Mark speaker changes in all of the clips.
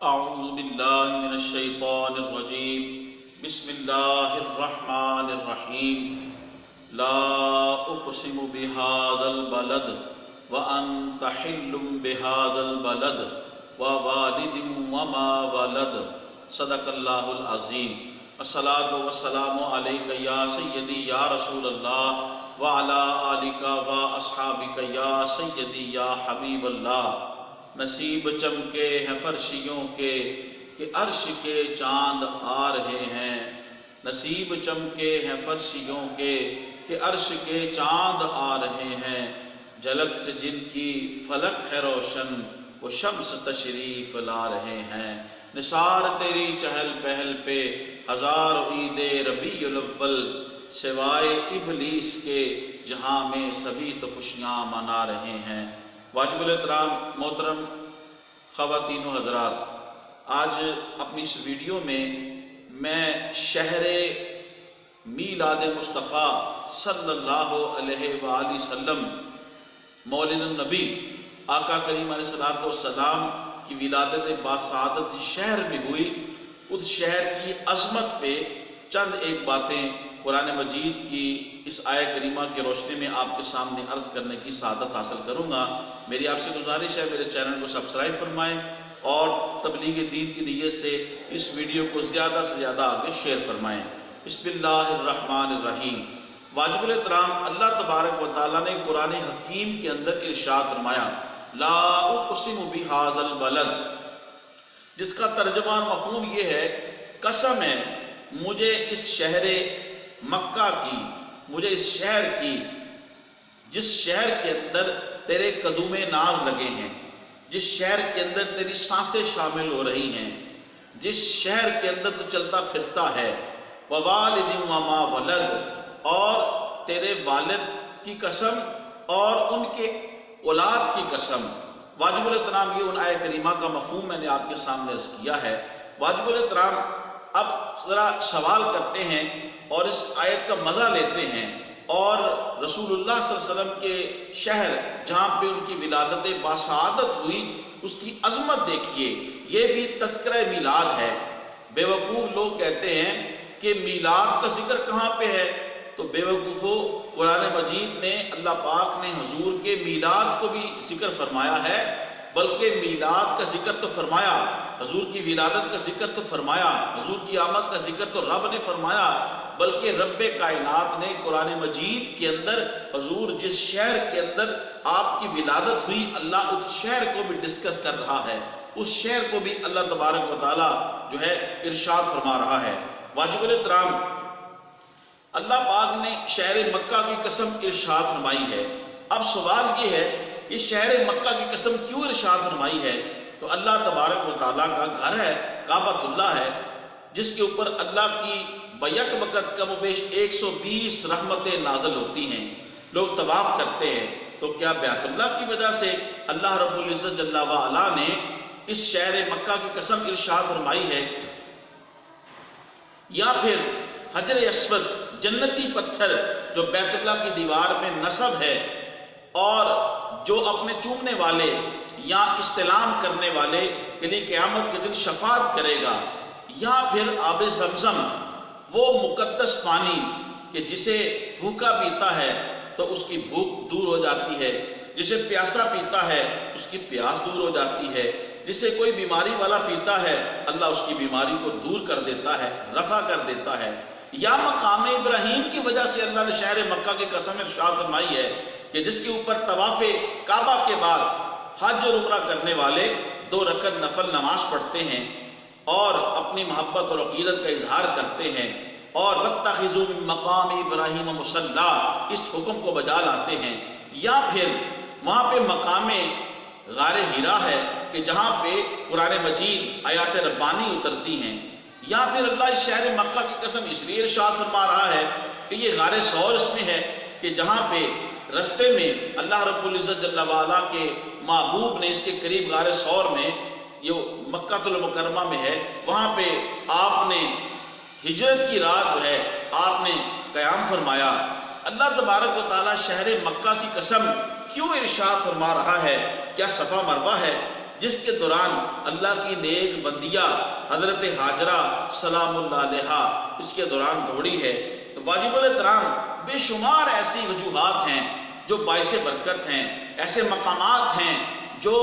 Speaker 1: اعوذ باللہ من الشیطان الرجیم بسم اللہ الرحمن الرحیم لا اقسم بهذا البلد وانت حل بهذا البلد ووالد وما ولد صدق اللہ العظیم۔ الصلاۃ والسلام علیک یا سیدی یا رسول اللہ وعلی آلک و اصحابک یا سیدی یا حبیب اللہ۔ نصیب چمکے ہیں فرشیوں کے کہ عرش کے چاند آ رہے ہیں، نصیب چمکے ہیں فرشیوں کے کہ عرش کے چاند آ رہے ہیں، جھلک سے جن کی فلک ہے روشن وہ شمس تشریف لا رہے ہیں، نثار تیری چہل پہل پہ ہزار عید ربیع الاول، سوائے ابلیس کے جہاں میں سبھی تو خوشیاں منا رہے ہیں۔ واجب الاحترام محترم خواتین و حضرات، آج اپنی اس ویڈیو میں شہر میلاد مصطفیٰ صلی اللہ علیہ وآلہ وسلم مولد النبی آقا کریم علیہ السلام کی ولادت باسعادت شہر میں ہوئی، اس شہر کی عظمت پہ چند ایک باتیں قرآن مجید کی اس آیہ کریمہ کی روشنی میں آپ کے سامنے عرض کرنے کی سعادت حاصل کروں گا۔ میری آپ سے گزارش ہے میرے چینل کو سبسکرائب فرمائیں اور تبلیغ دین کی نیت سے اس ویڈیو کو زیادہ سے زیادہ آگے شیئر فرمائیں۔ بسم اللہ الرحمن الرحیم۔ واجب الاحترام اللہ تبارک و تعالیٰ نے قرآن حکیم کے اندر ارشاد فرمایا لا اقسم بہذا البلد، جس کا ترجمہ اور مفہوم یہ ہے قسم ہے مجھے اس شہر مکہ کی، مجھے اس شہر کی جس شہر کے اندر تیرے قدوم ناز لگے ہیں، جس شہر کے اندر تیری سانسیں شامل ہو رہی ہیں، جس شہر کے اندر تو چلتا پھرتا ہے، ووالد وما ولد، اور تیرے والد کی قسم اور ان کے اولاد کی قسم۔ واجب الاحترام یہ ان آیہ کریمہ کا مفہوم میں نے آپ کے سامنے عرض کیا ہے۔ واجب الاحترام اب ذرا سوال کرتے ہیں اور اس آیت کا مزہ لیتے ہیں اور رسول اللہ صلی اللہ علیہ وسلم کے شہر جہاں پہ ان کی ولادت باسعادت ہوئی اس کی عظمت دیکھیے۔ یہ بھی تذکرہ میلاد ہے۔ بے وقوف لوگ کہتے ہیں کہ میلاد کا ذکر کہاں پہ ہے، تو بے وقوفو قرآن مجید نے اللہ پاک نے حضور کے میلاد کو بھی ذکر فرمایا ہے، بلکہ میلاد کا ذکر تو فرمایا، حضور کی ولادت کا ذکر تو فرمایا، حضور کی آمد کا ذکر تو رب نے فرمایا، بلکہ رب کائنات نے قرآن مجید کے اندر حضور جس شہر کے اندر آپ کی ولادت ہوئی اللہ اس شہر کو بھی ڈسکس کر رہا ہے، اس شہر کو بھی اللہ تبارک و تعالیٰ جو ہے ارشاد فرما رہا ہے۔ واجب الاحترام اللہ پاک نے شہر مکہ کی قسم ارشاد فرمائی ہے۔ اب سوال یہ ہے یہ شہر مکہ کی قسم کیوں ارشاد فرمائی ہے؟ تو اللہ تبارک و تعالیٰ کا گھر ہے، کعبۃ اللہ ہے، جس کے اوپر اللہ کی بیک وقت کم و بیش 120 رحمتیں نازل ہوتی ہیں، لوگ طواف کرتے ہیں۔ تو کیا بیت اللہ کی وجہ سے اللہ رب العزت جل وعلا نے اس شہر مکہ کی قسم ارشاد فرمائی ہے، یا پھر حجر اسود جنتی پتھر جو بیت اللہ کی دیوار میں نصب ہے اور جو اپنے چومنے والے یا استلام کرنے والے کے لیے قیامت کے دن شفاعت کرے گا، یا پھر آب زمزم وہ مقدس پانی کہ جسے بھوکا پیتا ہے تو اس کی بھوک دور ہو جاتی ہے، جسے پیاسا پیتا ہے اس کی پیاس دور ہو جاتی ہے، جسے کوئی بیماری والا پیتا ہے اللہ اس کی بیماری کو دور کر دیتا ہے، رفع کر دیتا ہے۔ یا مقام ابراہیم کی وجہ سے اللہ نے شہر مکہ کی قسم ارشاد فرمائی ہے کہ جس کے اوپر طواف کعبہ کے بعد حج اور عمرہ کرنے والے 2 رکعت نفل نماز پڑھتے ہیں اور اپنی محبت اور عقیدت کا اظہار کرتے ہیں اور وَاتَّخِذُوا مِن مَّقَامِ إِبْرَاهِيمَ مُصَلًّى اس حکم کو بجا لاتے ہیں۔ یا پھر وہاں پہ مقام غار حرا ہے کہ جہاں پہ قرآن مجید آیات ربانی اترتی ہیں۔ یا پھر اللہ اس شہر مکہ کی قسم اس لیے ارشاد فرما رہا ہے کہ یہ غار ثور اس میں ہے کہ جہاں پہ رستے میں اللہ رب العزت جل وعلا کے محبوب نے اس کے قریب غار ثور میں جو مکہ المکرمہ میں ہے وہاں پہ آپ نے ہجرت کی رات جو ہے آپ نے قیام فرمایا۔ اللہ تبارک و تعالیٰ شہر مکہ کی قسم کیوں ارشاد فرما رہا ہے؟ کیا صفا مروہ ہے؟ جس کے دوران اللہ کی نیک بندیاں حضرت ہاجرہ سلام اللہ علیہا اس کے دوران دوڑی ہے۔ تو واجب الاحترام بے شمار ایسی وجوہات ہیں جو باعث برکت ہیں، ایسے مقامات ہیں جو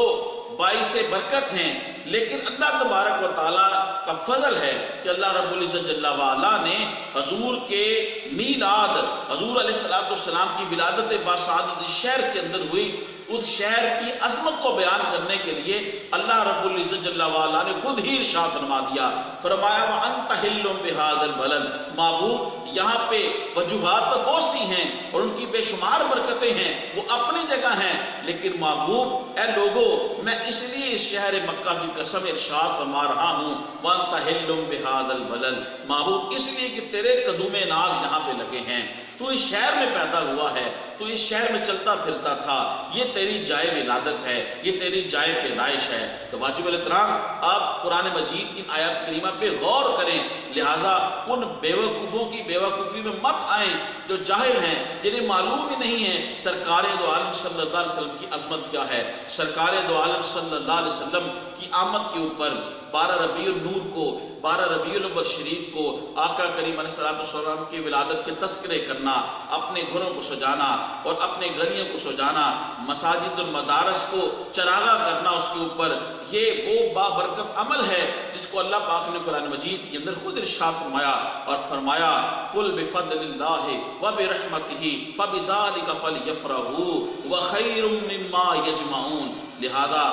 Speaker 1: باعث برکت ہیں، لیکن اللہ تبارک و تعالیٰ کا فضل ہے کہ اللہ رب العزت جل وعلا نے حضور کے میلاد، حضور علیہ السلام کی ولادت باسعادت اس شہر کے اندر ہوئی، اس شہر کی عظمت کو بیان کرنے کے لیے اللہ رب العزت جل وعلا نے خود ہی ارشاد فرما دیا، فرمایا وَأَنْتَ حِلٌّ بِهَذَا الْبَلَدِ، محبوب یہاں پہ وجوہات تو بہت سی ہیں اور ان کی بے شمار برکتیں ہیں، وہ اپنی جگہ ہیں، لیکن محبوب اے لوگو میں اس لیے اس شہر مکہ کی قسم ارشاد فرما رہا ہوں وَأَنْتَ حِلٌّ بِهَذَا الْبَلَدِ، محبوب اس لیے کہ تیرے قدوم ناز یہاں پہ لگے ہیں، تو اس شہر میں پیدا ہوا ہے، تو اس شہر میں چلتا پھرتا تھا، یہ تیری جائے ولادت ہے، یہ تیری جائے پیدائش ہے۔ تو واجب الاحترام آپ قرآن مجید کی آیات کریمہ پہ غور کریں، لہٰذا ان بیوقوفوں کی بیوقوفی میں مت آئیں جو جاہل ہیں، جنہیں معلوم ہی نہیں ہے سرکار دو عالم صلی اللہ علیہ وسلم کی عظمت کیا ہے۔ سرکار دو عالم صلی اللہ علیہ وسلم کی آمد کے اوپر 12 ربیع النور کو، 12 ربیع الاول شریف کو آقا کریم علیہ السلام کی ولادت کے تذکرے کرنا، اپنے گھروں کو سجانا اور اپنے گلیوں کو سجانا، مساجد المدارس کو چراغاں کرنا اس کے اوپر، یہ وہ بابرکت عمل ہے جس کو اللہ پاک نے قرآن مجید کے اندر خود ارشاد فرمایا اور فرمایا قُلْ بِفَضْلِ اللَّهِ وَبِرَحْمَتِهِ فَبِذَلِكَ فَلْيَفْرَحُوا وَخَيْرٌ مِّمَّا يَجْمَعُونَ۔ لہذا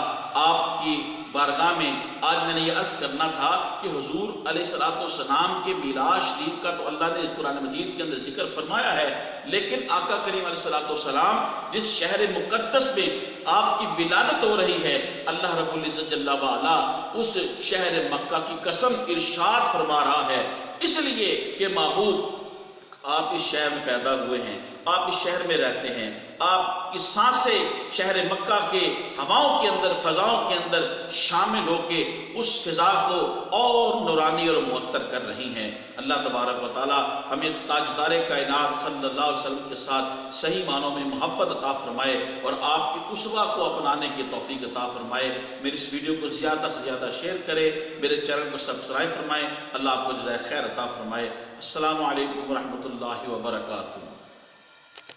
Speaker 1: آپ کی بارگاہ میں آج میں نے یہ عرض کرنا تھا کہ حضور علیہ السلام کے میلاد شریف کا تو اللہ نے قرآن مجید کے اندر ذکر فرمایا ہے، لیکن آقا کریم علیہ السلام جس شہر مقدس میں آپ کی ولادت ہو رہی ہے، اللہ رب العزت جل وعلا اس شہر مکہ کی قسم ارشاد فرما رہا ہے، اس لیے کہ محبوب آپ اس شہر میں پیدا ہوئے ہیں، آپ اس شہر میں رہتے ہیں، آپ کی سانسیں شہر مکہ کے ہواؤں کے اندر، فضاؤں کے اندر شامل ہو کے اس فضا کو اور نورانی اور معطر کر رہی ہیں۔ اللہ تبارک و تعالی ہمیں تاجدار کائنات صلی اللہ علیہ وسلم کے ساتھ صحیح معنوں میں محبت عطا فرمائے اور آپ کی اسوہ کو اپنانے کی توفیق عطا فرمائے۔ میری اس ویڈیو کو زیادہ سے زیادہ شیئر کریں، میرے چینل کو سبسکرائب فرمائیں، اللہ آپ کو جزائے خیر عطا فرمائے۔ السلام علیکم ورحمۃ اللہ وبرکاتہ۔